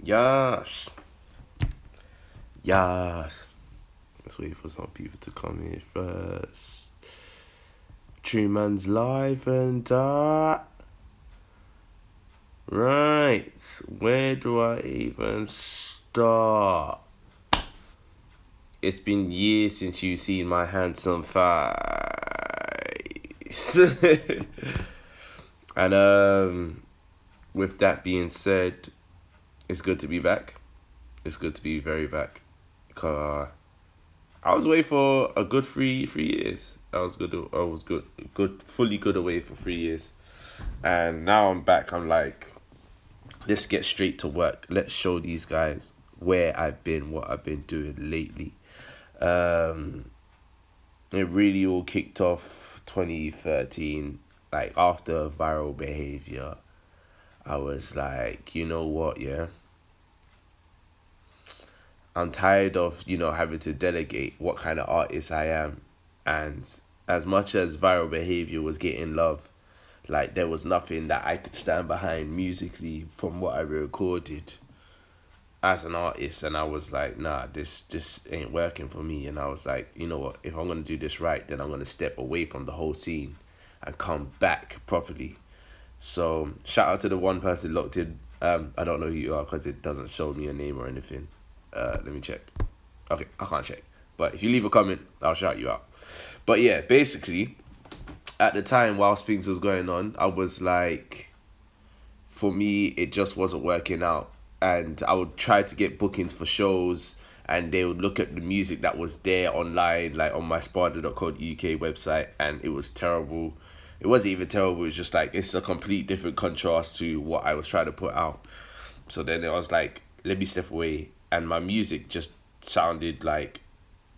Yes. Yes. Let's wait for some people to come in first. True Man's live and right. Where do I even start? It's been years since you've seen my handsome face. And with that being said, it's good to be back. It's good to be very back. Cause I was away for a good three years. I was good. I was good, fully good away for 3 years, and now I'm back. I'm like, let's get straight to work. Let's show these guys where I've been, what I've been doing lately. It really all kicked off 2013, like after viral behavior. I was like, you know what, yeah. I'm tired of, having to delegate what kind of artist I am. And as much as viral behavior was getting love, like there was nothing that I could stand behind musically from what I recorded as an artist. And I was like, nah, this just ain't working for me. And I was like, you know what, if I'm gonna do this right, then I'm gonna step away from the whole scene and come back properly. So shout out to the one person locked in. I don't know who you are because it doesn't show me a name or anything. Let me check. Okay, I can't check. But if you leave a comment, I'll shout you out. But yeah, basically, at the time whilst things was going on, I was like, for me, it just wasn't working out. And I would try to get bookings for shows, and they would look at the music that was there online, like on my spada.co.uk website, and it was terrible. It wasn't even terrible, it was just like, it's a complete different contrast to what I was trying to put out. So then I was like, let me step away. And my music just sounded like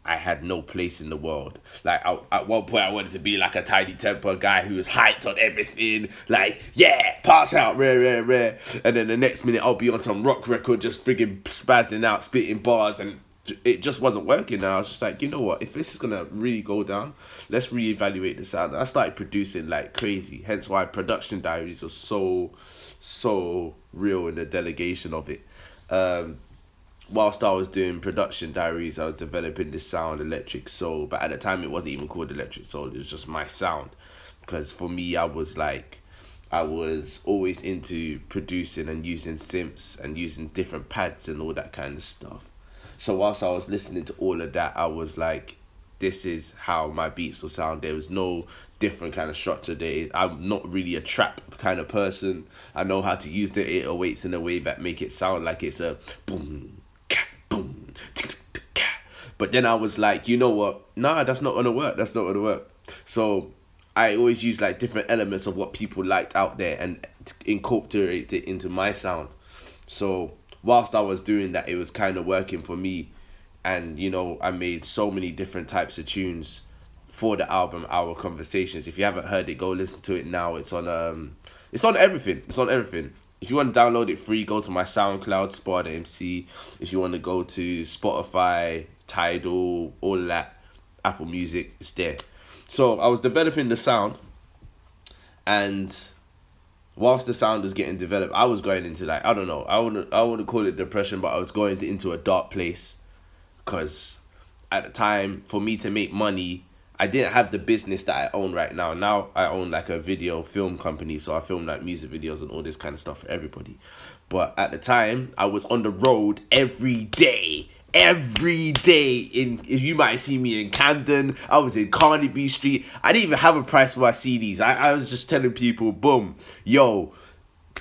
I had no place in the world. Like, at one point, I wanted to be like a Tiny Temper guy who was hyped on everything. Like, yeah, pass out, rare, rare. And then the next minute, I'll be on some rock record just friggin' spazzing out, spitting bars. And it just wasn't working. And I was just like, you know what? If this is going to really go down, let's reevaluate the sound. And I started producing like crazy. Hence why Production Diaries was so real in the delegation of it. Whilst I was doing Production Diaries, I was developing this sound, Electric Soul. But at the time, it wasn't even called Electric Soul. It was just my sound. Because for me, I was always into producing and using synths and using different pads and all that kind of stuff. So whilst I was listening to all of that, I was like, this is how my beats will sound. There was no different kind of structure there. I'm not really a trap kind of person. I know how to use the 808s in a way that make it sound like it's a boom, boom. But then I was like, you know what? Nah, that's not gonna work. That's not gonna work. So I always use like different elements of what people liked out there and incorporate it into my sound. So whilst I was doing that, it was kind of working for me. And I made so many different types of tunes for the album Our Conversations. If you haven't heard it, go listen to it now. It's on everything. It's on everything. If you want to download it free, go to my SoundCloud, Spada MC. If you want to go to Spotify, Tidal, all that, Apple Music, it's there. So I was developing the sound, and whilst the sound was getting developed, I was going into like, I don't know, I wouldn't call it depression, but I was going into a dark place. Because at the time, for me to make money, I didn't have the business that I own right now. Now I own like a video film company, so I film like music videos and all this kind of stuff for everybody. But at the time, I was on the road every day. You might see me in Camden. I was in Carnaby Street. I didn't even have a price for my CDs. I was just telling people, boom, yo,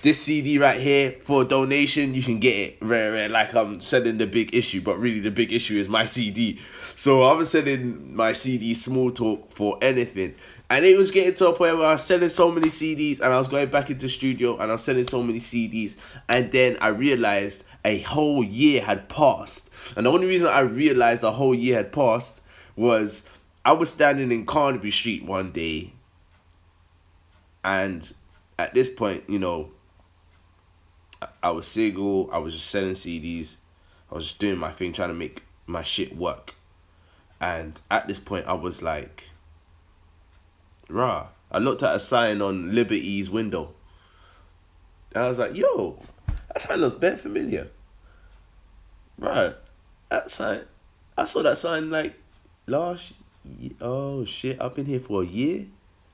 this CD right here, for a donation, you can get it rare. Like I'm selling the big issue, but really the big issue is my CD. So I was selling my CD Small Talk for anything. And it was getting to a point where I was selling so many CDs, and I was going back into studio and I was selling so many CDs. And then I realized a whole year had passed. And the only reason I realized a whole year had passed was I was standing in Carnaby Street one day. And at this point, I was single, I was just selling CDs, I was just doing my thing, trying to make my shit work. And at this point, I was like, rah. I looked at a sign on Liberty's window. And I was like, yo, that sign looks bare familiar. Right. That sign. I saw that sign like last. Oh shit! I've been here for a year.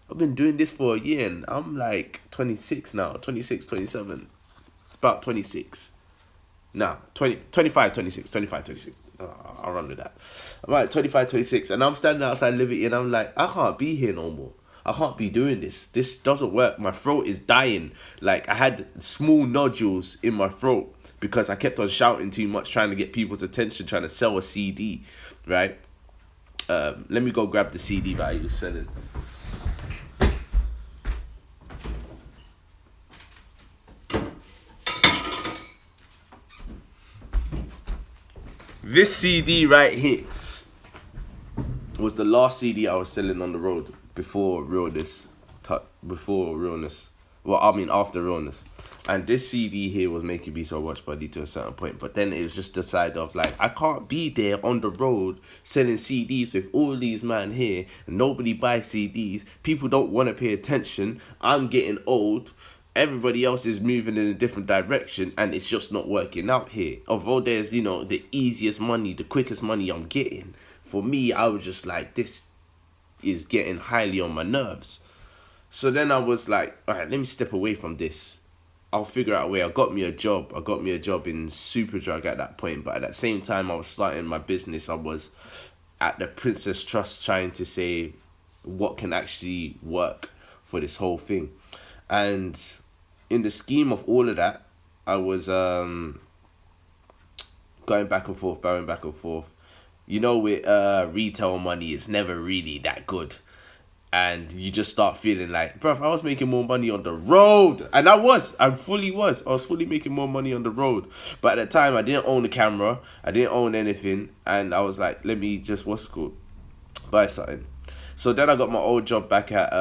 I've been doing this for a year, and I'm like 26 now. 26, 27. About 26. Nah, 20, 25, 26, 25, 26. I'll run with that. I'm like 25, 26, and I'm standing outside Liberty, and I'm like, I can't be here no more. I can't be doing this. This doesn't work. My throat is dying. Like, I had small nodules in my throat because I kept on shouting too much, trying to get people's attention, trying to sell a CD, right? Let me go grab the CD that I was selling. This CD right here was the last CD I was selling on the road before realness. Before realness. Well, I mean after realness. And this CD here was making me so much money to a certain point. But then it was just the side of like, I can't be there on the road selling CDs with all these man here. Nobody buys CDs. People don't want to pay attention. I'm getting old. Everybody else is moving in a different direction, and it's just not working out here. Although there's, the easiest money, the quickest money I'm getting, for me, I was just like, this is getting highly on my nerves. So then I was like, all right, let me step away from this. I'll figure out a way. I got me a job. I got me a job in Superdrug at that point. But at that same time, I was starting my business. I was at the Princess Trust trying to say what can actually work for this whole thing. And in the scheme of all of that, I was going back and forth, bowing back and forth. With retail money, it's never really that good. And you just start feeling like, bruv, I was making more money on the road. And I was fully making more money on the road. But at the time, I didn't own a camera. I didn't own anything. And I was like, let me just, buy something. So then I got my old job back at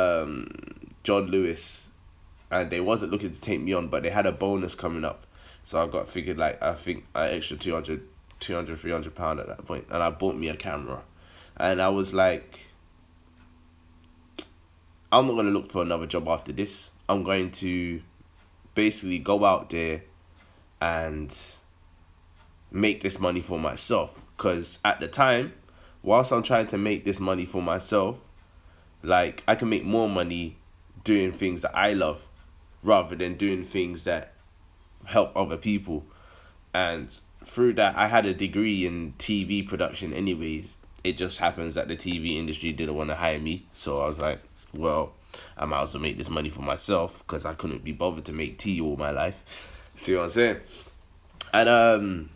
John Lewis. And they wasn't looking to take me on, but they had a bonus coming up. So I figured like, I think an extra 200, 300 pound at that point. And I bought me a camera. And I was like, I'm not going to look for another job after this. I'm going to basically go out there and make this money for myself. Because at the time, whilst I'm trying to make this money for myself, like, I can make more money doing things that I love rather than doing things that help other people. And through that, I had a degree in TV production anyways. It just happens that the TV industry didn't want to hire me. So I was like, well, I might as well make this money for myself because I couldn't be bothered to make tea all my life. See what I'm saying? And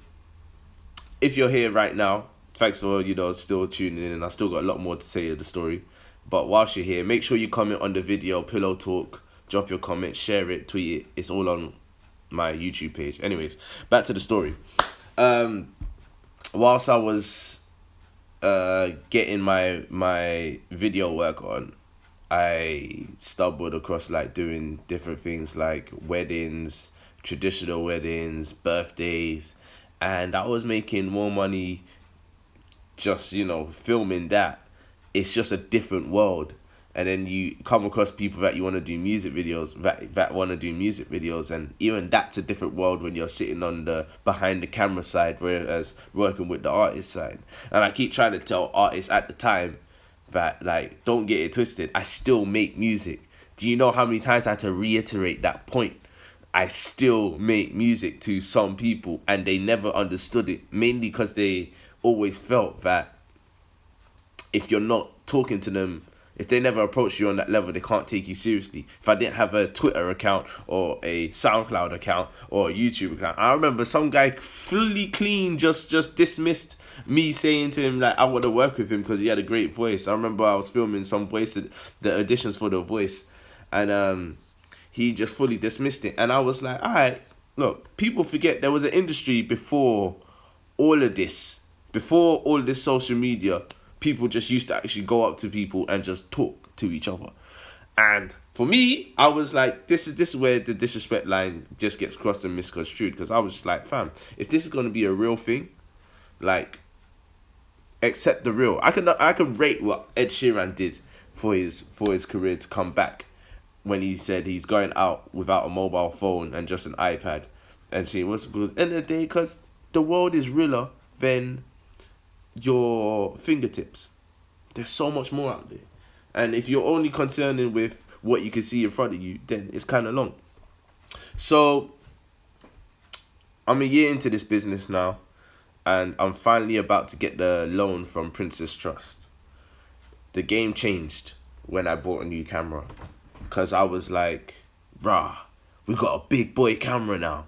if you're here right now, thanks for, still tuning in. I still got a lot more to say of the story. But whilst you're here, make sure you comment on the video, Pillow Talk. Drop your comment, share it, tweet it. It's all on my YouTube page. Anyways, back to the story. Whilst I was getting my video work on, I stumbled across like doing different things like weddings, traditional weddings, birthdays, and I was making more money just, filming that. It's just a different world. And then you come across people that you want to do music videos, that want to do music videos, and even that's a different world when you're sitting on the behind the camera side, whereas working with the artist side. And I keep trying to tell artists at the time that, like, don't get it twisted, I still make music. Do you know how many times I had to reiterate that point? I still make music to some people, and they never understood it, mainly because they always felt that if you're not talking to them, if they never approach you on that level, they can't take you seriously. If I didn't have a Twitter account or a SoundCloud account or a YouTube account, I remember some guy fully clean just dismissed me saying to him, like, I want to work with him because he had a great voice. I remember I was filming some voice, the auditions for The Voice, and he just fully dismissed it. And I was like, all right, look, people forget there was an industry before all of this, before all this social media. People just used to actually go up to people and just talk to each other. And for me, I was like, this is where the disrespect line just gets crossed and misconstrued. Because I was just like, fam, if this is going to be a real thing, like, accept the real. I can rate what Ed Sheeran did for his career to come back when he said he's going out without a mobile phone and just an iPad and see what's good. At the end of the day, because the world is realer than your fingertips. There's so much more out there. And if you're only concerning with what you can see in front of you, then it's kind of long. So I'm a year into this business now, and I'm finally about to get the loan from Princess Trust. The game changed when I bought a new camera, because I was like, "Bruh, we got a big boy camera now."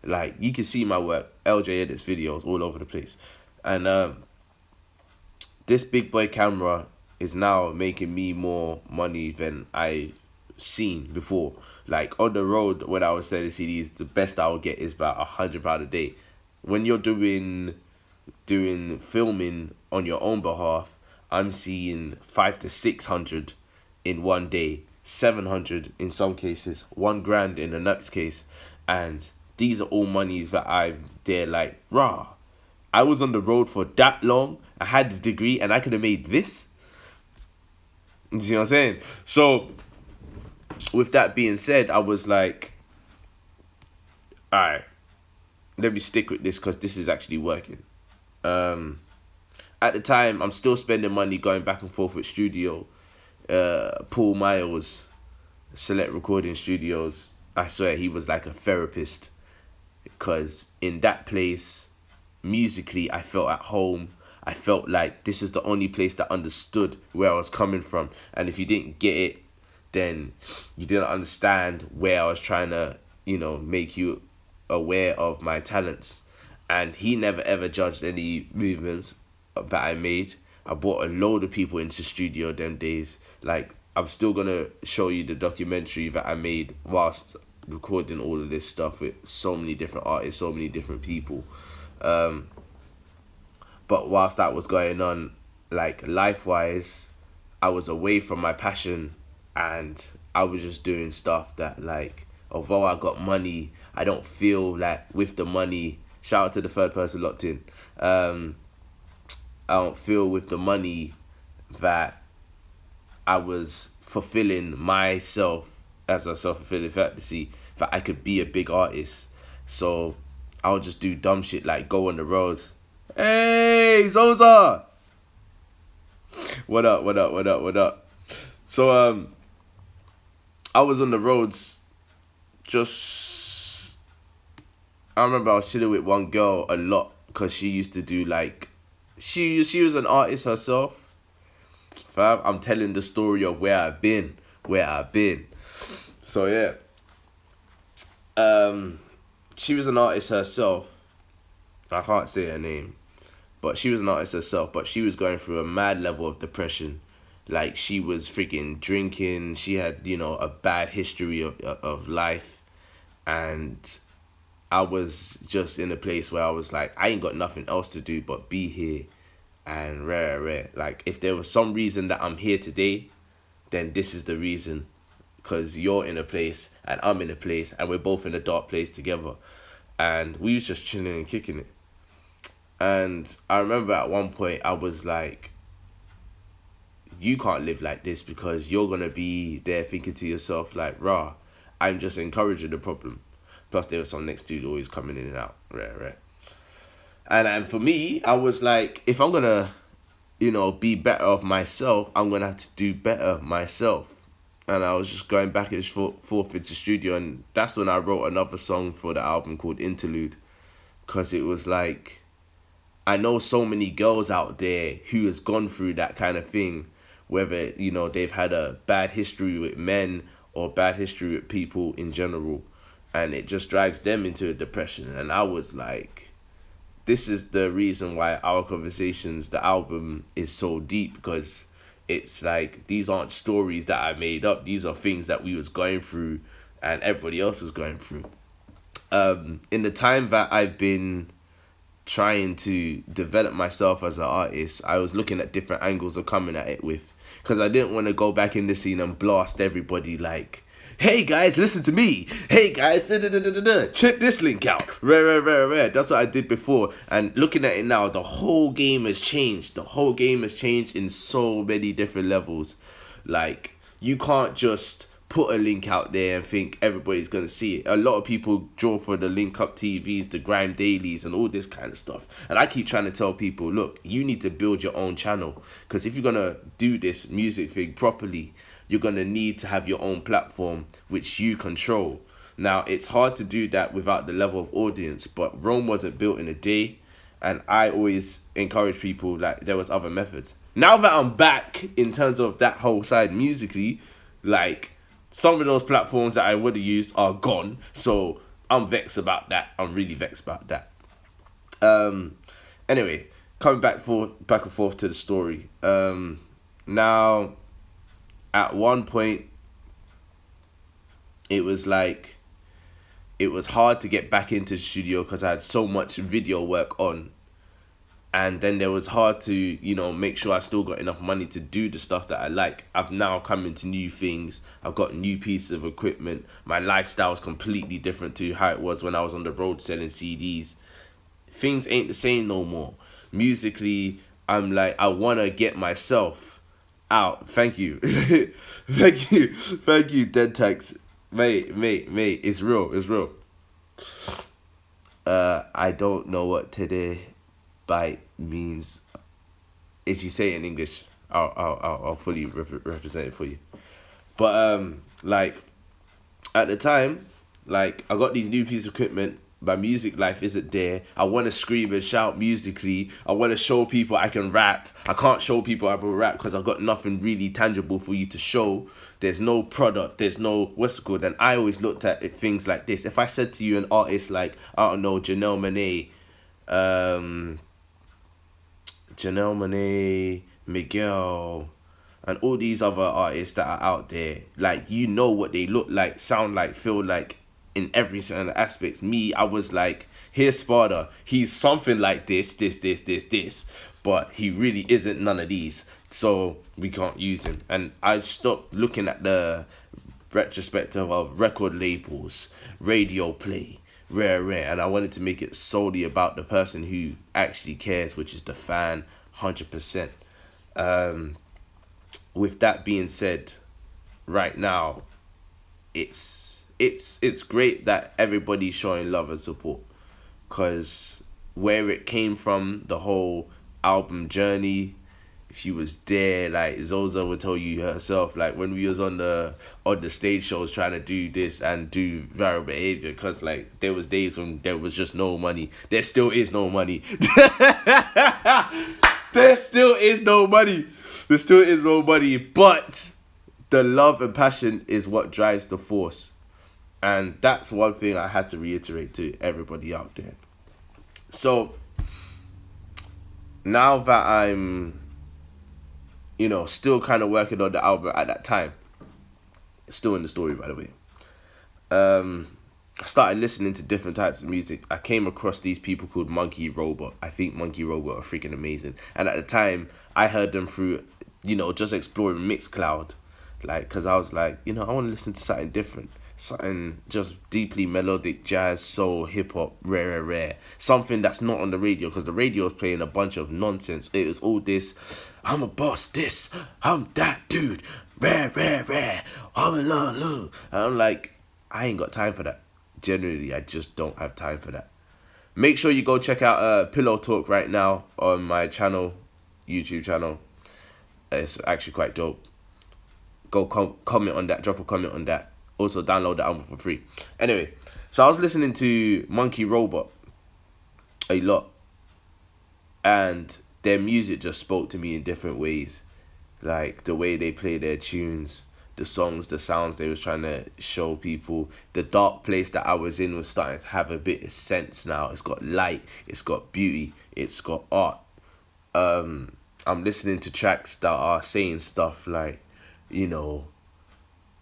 Like, you can see my work. LJ edits videos all over the place. And this big boy camera is now making me more money than I've seen before. Like, on the road, when I was selling CDs, the best I would get is about £100 a day. When you're doing filming on your own behalf, I'm seeing 500 to 600 in one day, 700 in some cases, 1,000 in the next case. And these are all monies that they're like, rah, I was on the road for that long, I had the degree, and I could have made this. You see what I'm saying? So, with that being said, I was like, alright, let me stick with this, because this is actually working. At the time, I'm still spending money going back and forth with studio. Paul Miles, Select Recording Studios. I swear, he was like a therapist, because in that place, musically, I felt at home. I felt like this is the only place that understood where I was coming from. And if you didn't get it, then you didn't understand where I was trying to, make you aware of my talents. And he never ever judged any movements that I made. I brought a load of people into studio them days. Like, I'm still gonna show you the documentary that I made whilst recording all of this stuff with so many different artists, so many different people. But whilst that was going on, like, life-wise, I was away from my passion, and I was just doing stuff that, like, although I got money, I don't feel like with the money, shout out to the third person locked in, I don't feel with the money that I was fulfilling myself as a self-fulfilling fantasy, that I could be a big artist. So I would just do dumb shit like go on the roads. Hey, Zoza! What up? So, I was on the roads I remember I was chilling with one girl a lot, because she used to do, like, she was an artist herself. Fam, I'm telling the story of where I've been. So, yeah. She was an artist herself. I can't say her name. But she was an artist herself, but she was going through a mad level of depression. Like, she was freaking drinking. She had, a bad history of life. And I was just in a place where I was like, I ain't got nothing else to do but be here and rare. Like, if there was some reason that I'm here today, then this is the reason. Because you're in a place and I'm in a place and we're both in a dark place together. And we was just chilling and kicking it. And I remember at one point I was like, you can't live like this, because you're going to be there thinking to yourself like, rah, I'm just encouraging the problem. Plus there was some next dude always coming in and out. Rare. And for me, I was like, if I'm going to, be better of myself, I'm going to have to do better myself. And I was just going back and forth into studio, and that's when I wrote another song for the album called Interlude. Because it was like, I know so many girls out there who has gone through that kind of thing, whether, they've had a bad history with men or bad history with people in general, and it just drives them into a depression. And I was like, this is the reason why Our Conversations, the album, is so deep, because it's like, these aren't stories that I made up. These are things that we was going through and everybody else was going through. In the time that I've been trying to develop myself as an artist, I was looking at different angles of coming at it with, because I didn't want to go back in the scene and blast everybody like, hey guys, listen to me. Hey guys, check this link out. Rare. That's what I did before. And looking at it now, the whole game has changed. The whole game has changed in so many different levels. Like, you can't just put a link out there and think everybody's going to see it. A lot of people draw for the link up TVs, the grime dailies, and all this kind of stuff. And I keep trying to tell people, look, you need to build your own channel. Because if you're going to do this music thing properly, you're going to need to have your own platform, which you control. Now, it's hard to do that without the level of audience, but Rome wasn't built in a day. And I always encourage people, like, there was other methods. Now that I'm back in terms of that whole side musically, like, some of those platforms that I would have used are gone. So I'm vexed about that. I'm really vexed about that. Anyway, coming back and forth to the story. Now, at one point, it was hard to get back into the studio because I had so much video work on. And then it was hard to, make sure I still got enough money to do the stuff that I like. I've now come into new things. I've got new pieces of equipment. My lifestyle is completely different to how it was when I was on the road selling CDs. Things ain't the same no more. Musically, I'm like, I want to get myself out. Thank you. Thank you, Dead Tax. Mate, it's real. I don't know what today bite means. If you say it in English, I'll fully represent it for you. But at the time, I got these new pieces of equipment. My music life isn't there. I want to scream and shout musically. I want to show people I can rap. I can't show people I can rap because I've got nothing really tangible for you to show. There's no product. There's no what's it called. And I always looked at things like this. If I said to you an artist like, I don't know, Janelle Monáe, Miguel, and all these other artists that are out there, what they look like, sound like, feel like in every certain aspects. Me, I was like, here's Sparta. He's something like this, but he really isn't none of these. So we can't use him. And I stopped looking at the retrospective of record labels, radio play, rare, and I wanted to make it solely about the person who actually cares, which is the fan, 100%. With that being said, right now, it's great that everybody's showing love and support, because where it came from, the whole album journey, she was there. Zoza would tell you herself, when we was on the stage shows trying to do this and do viral behavior, because there was days when there was just no money. There still is no money. There still is no money, but the love and passion is what drives the force. And that's one thing I had to reiterate to everybody out there. So now that I'm still kind of working on the album at that time. It's still in the story, by the way. I started listening to different types of music. I came across these people called Monkey Robot. I think Monkey Robot are freaking amazing. And at the time, I heard them through, just exploring Mixcloud. Because I was like, I want to listen to something different. Something just deeply melodic, jazz, soul, hip-hop, rare. Something that's not on the radio, because the radio is playing a bunch of nonsense. It was all this, I'm a boss, this, I'm that dude, rare, I'm in love. And I'm like, I ain't got time for that. Generally, I just don't have time for that. Make sure you go check out Pillow Talk right now on my channel, YouTube channel. It's actually quite dope. Go comment on that, drop a comment on that. Also, download the album for free. Anyway, so I was listening to Monkey Robot a lot. And their music just spoke to me in different ways. The way they play their tunes, the songs, the sounds they was trying to show people. The dark place that I was in was starting to have a bit of sense now. It's got light, it's got beauty, it's got art. I'm listening to tracks that are saying stuff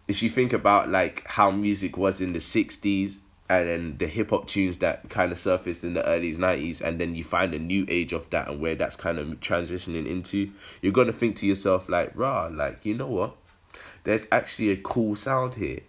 if you think about how music was in the 60s and then the hip hop tunes that kind of surfaced in the early 90s, and then you find a new age of that and where that's kind of transitioning into, you're going to think to yourself you know what? There's actually a cool sound here.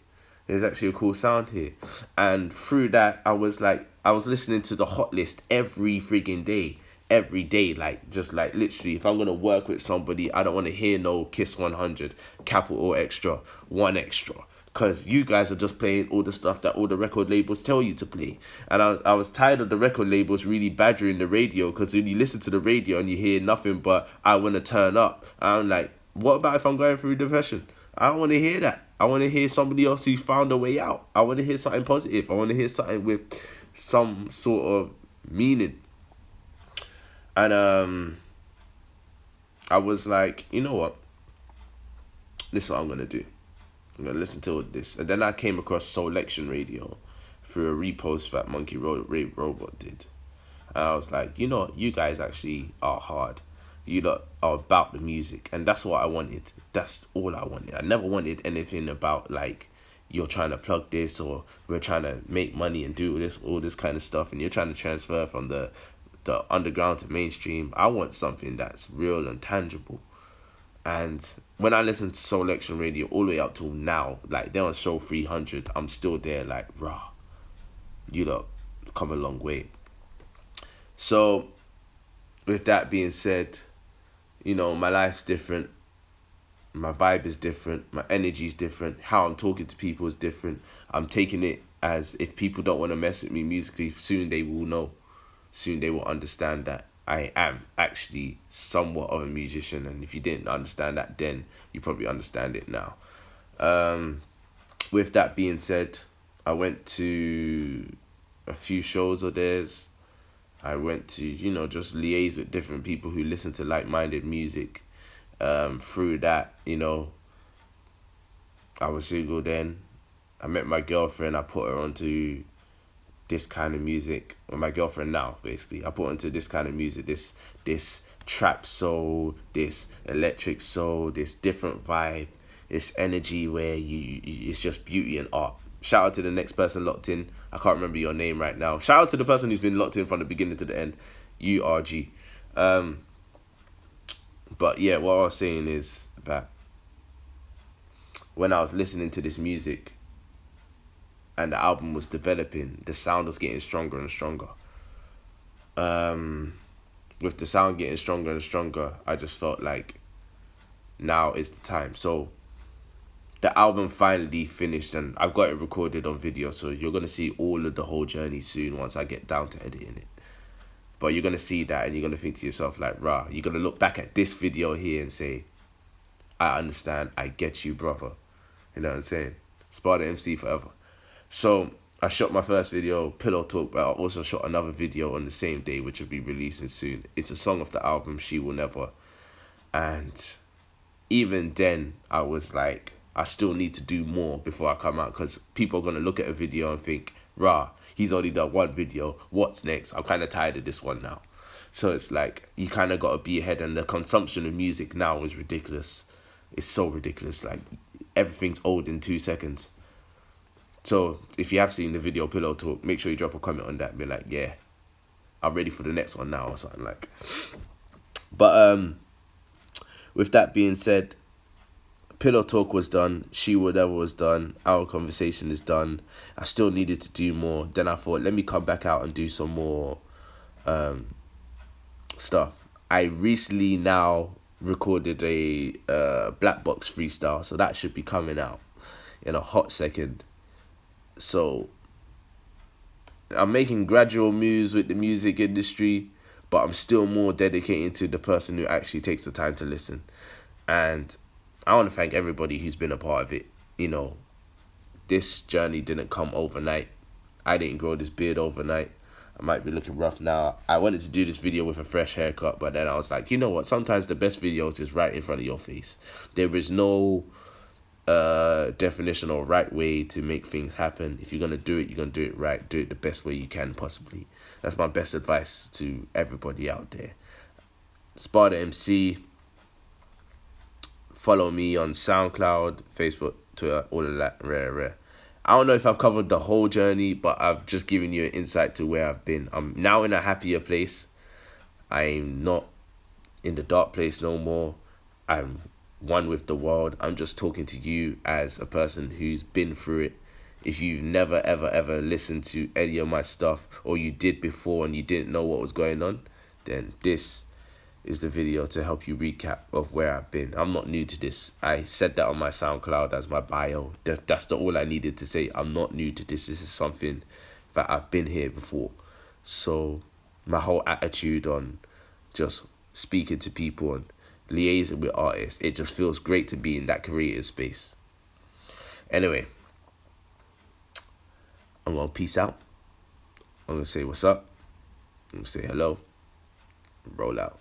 And through that, I was listening to the hot list every friggin' day. Literally, if I'm gonna work with somebody, I don't want to hear no Kiss 100, capital extra, one extra, because you guys are just playing all the stuff that all the record labels tell you to play. And I was tired of the record labels really badgering the radio, because when you listen to the radio and you hear nothing but "I want to turn up," I'm like, what about if I'm going through depression? I don't want to hear that. I want to hear somebody else who found a way out. I want to hear something positive. I want to hear something with some sort of meaning. And I was like, you know what? This is what I'm going to do. I'm going to listen to all this. And then I came across Soulection Radio through a repost that Monkey Robot did. And I was like, you know what? You guys actually are hard. You lot are about the music. And that's what I wanted. That's all I wanted. I never wanted anything about, like, you're trying to plug this, or we're trying to make money and do all this kind of stuff, and you're trying to transfer from the underground to mainstream. I want something that's real and tangible. And when I listen to Soulection Radio all the way up till now, like, they're on show 300, I'm still there, like, rah, you lot come a long way. So, with that being said, you know, my life's different, my vibe is different, my energy is different, how I'm talking to people is different. I'm taking it as, if people don't want to mess with me musically, soon they will know. Soon they will understand that I am actually somewhat of a musician. And if you didn't understand that then, you probably understand it now. With that being said, I went to a few shows of theirs. I went to, you know, just liaise with different people who listen to like-minded music. Through that, you know, I was single then. I met my girlfriend. I put her onto this kind of music. Well, my girlfriend now, basically. I put her into this kind of music. This trap soul, this electric soul, this different vibe, this energy where it's just beauty and art. Shout out to the next person locked in. I can't remember your name right now. Shout out to the person who's been locked in from the beginning to the end. URG. But yeah, what I was saying is that when I was listening to this music and the album was developing, the sound was getting stronger and stronger. With the sound getting stronger and stronger, I just felt like now is the time. So the album finally finished, and I've got it recorded on video, so you're going to see all of the whole journey soon once I get down to editing it. But you're going to see that and you're going to think to yourself like, rah, you're going to look back at this video here and say, I understand, I get you, brother. You know what I'm saying? Sparta MC forever. So I shot my first video, Pillow Talk, but I also shot another video on the same day, which will be releasing soon. It's a song of the album, She Will Never. And even then, I was like, I still need to do more before I come out, because people are going to look at a video and think, rah, he's already done one video, what's next? I'm kind of tired of this one now. So it's like, you kind of got to be ahead, and the consumption of music now is ridiculous. It's so ridiculous, like, everything's old in 2 seconds. So if you have seen the video Pillow Talk, make sure you drop a comment on that and be like, yeah, I'm ready for the next one now, or something like. But with that being said, Pillow Talk was done, She Whatever was done, Our Conversation is done. I still needed to do more. Then I thought, let me come back out and do some more stuff. I recently now recorded a Black Box freestyle, so that should be coming out in a hot second. So I'm making gradual moves with the music industry, but I'm still more dedicated to the person who actually takes the time to listen. And I want to thank everybody who's been a part of it. You know, this journey didn't come overnight. I didn't grow this beard overnight. I might be looking rough now. I wanted to do this video with a fresh haircut, but then I was like, you know what? Sometimes the best videos is right in front of your face. There is no definition or right way to make things happen. If you're going to do it, you're going to do it right. Do it the best way you can possibly. That's my best advice to everybody out there. Sparta MC. Follow me on SoundCloud, Facebook, Twitter, all of that. Rare. I don't know if I've covered the whole journey, but I've just given you an insight to where I've been. I'm now in a happier place. I'm not in the dark place no more. I'm one with the world. I'm just talking to you as a person who's been through it. If you've never, ever listened to any of my stuff, or you did before and you didn't know what was going on, then this is the video to help you recap of where I've been. I'm not new to this. I said that on my SoundCloud as my bio. That's all I needed to say. I'm not new to this. This is something that I've been here before. So my whole attitude on just speaking to people and liaising with artists, it just feels great to be in that creative space. Anyway, I'm going to peace out. I'm going to say what's up. I'm going to say hello. Roll out.